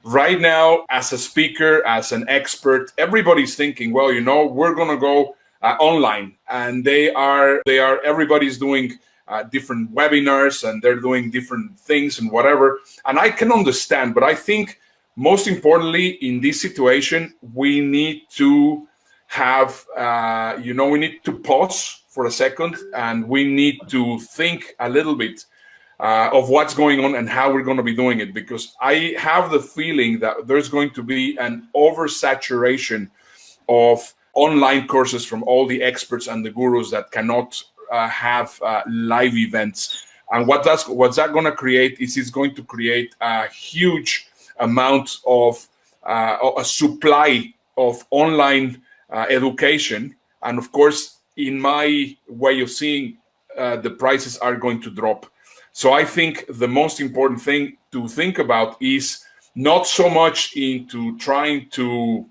right now, as a speaker, as an expert, everybody's thinking, well, we're going to go online, and everybody's doing different webinars, and they're doing different things and whatever. And I can understand, but I think most importantly in this situation, we need to have, we need to pause for a second, and we need to think a little bit of what's going on and how we're going to be doing it, because I have the feeling that there's going to be an oversaturation of online courses from all the experts and the gurus that cannot have live events. And what's that going to create is it's going to create a huge amount of a supply of online education. And of course, in my way of seeing, the prices are going to drop. So I think the most important thing to think about is not so much into trying to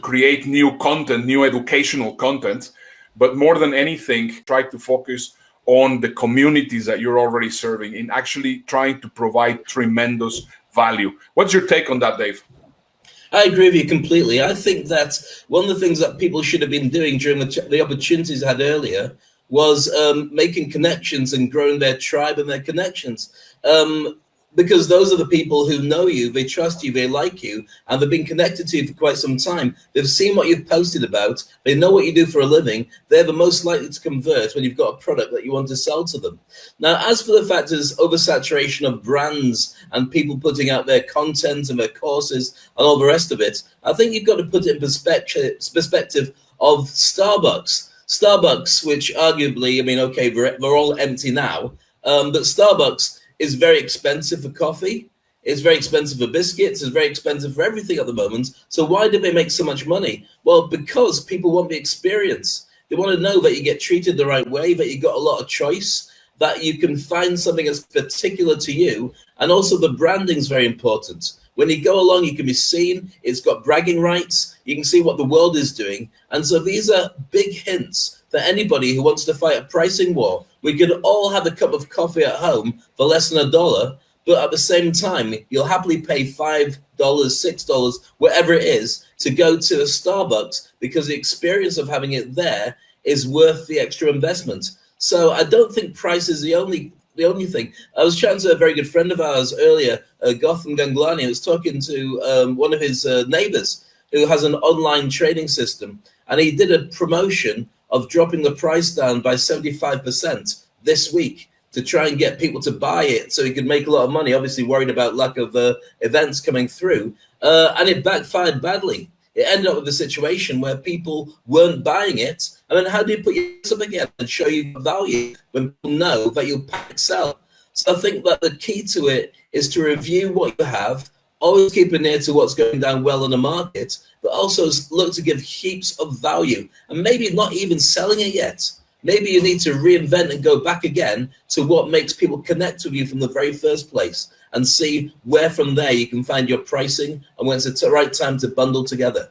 create new content, new educational content, but more than anything, try to focus on the communities that you're already serving, in actually trying to provide tremendous value. What's your take on that, Dave? I agree with you completely. I think that one of the things that people should have been doing during the opportunities they had earlier was making connections and growing their tribe and their connections. Because those are the people who know you, they trust you, they like you, and they've been connected to you for quite some time. They've seen what you've posted about, they know what you do for a living. They're the most likely to convert when you've got a product that you want to sell to them. Now, as for the fact there's oversaturation of brands and people putting out their content and their courses and all the rest of it, I think you've got to put it in perspective of Starbucks. Starbucks, which arguably, I mean, okay, they're all empty now, but Starbucks is very expensive for coffee, it's very expensive for biscuits, it's very expensive for everything at the moment. So why do they make so much money? Well, because people want the experience. They want to know that you get treated the right way, that you got a lot of choice, that you can find something that's particular to you, and also the branding is very important. When you go along, you can be seen, it's got bragging rights, you can see what the world is doing. And so these are big hints for anybody who wants to fight a pricing war. We could all have a cup of coffee at home for less than $1, but at the same time, you'll happily pay $5, $6, whatever it is, to go to a Starbucks, because the experience of having it there is worth the extra investment. So I don't think price is the only thing. I was chatting to a very good friend of ours earlier, Gotham Ganglani. I was talking to one of his neighbors who has an online trading system, and he did a promotion of dropping the price down by 75% this week to try and get people to buy it so he could make a lot of money, obviously worried about lack of events coming through. And it backfired badly. It ended up with a situation where people weren't buying it. And then how do you put yourself again and show you value when people know that you'll excel? So I think that the key to it is to review what you have, always keep an ear to what's going down well in the market, but also look to give heaps of value, and maybe not even selling it yet. Maybe you need to reinvent and go back again to what makes people connect with you from the very first place, and see where from there you can find your pricing and when it's the right time to bundle together.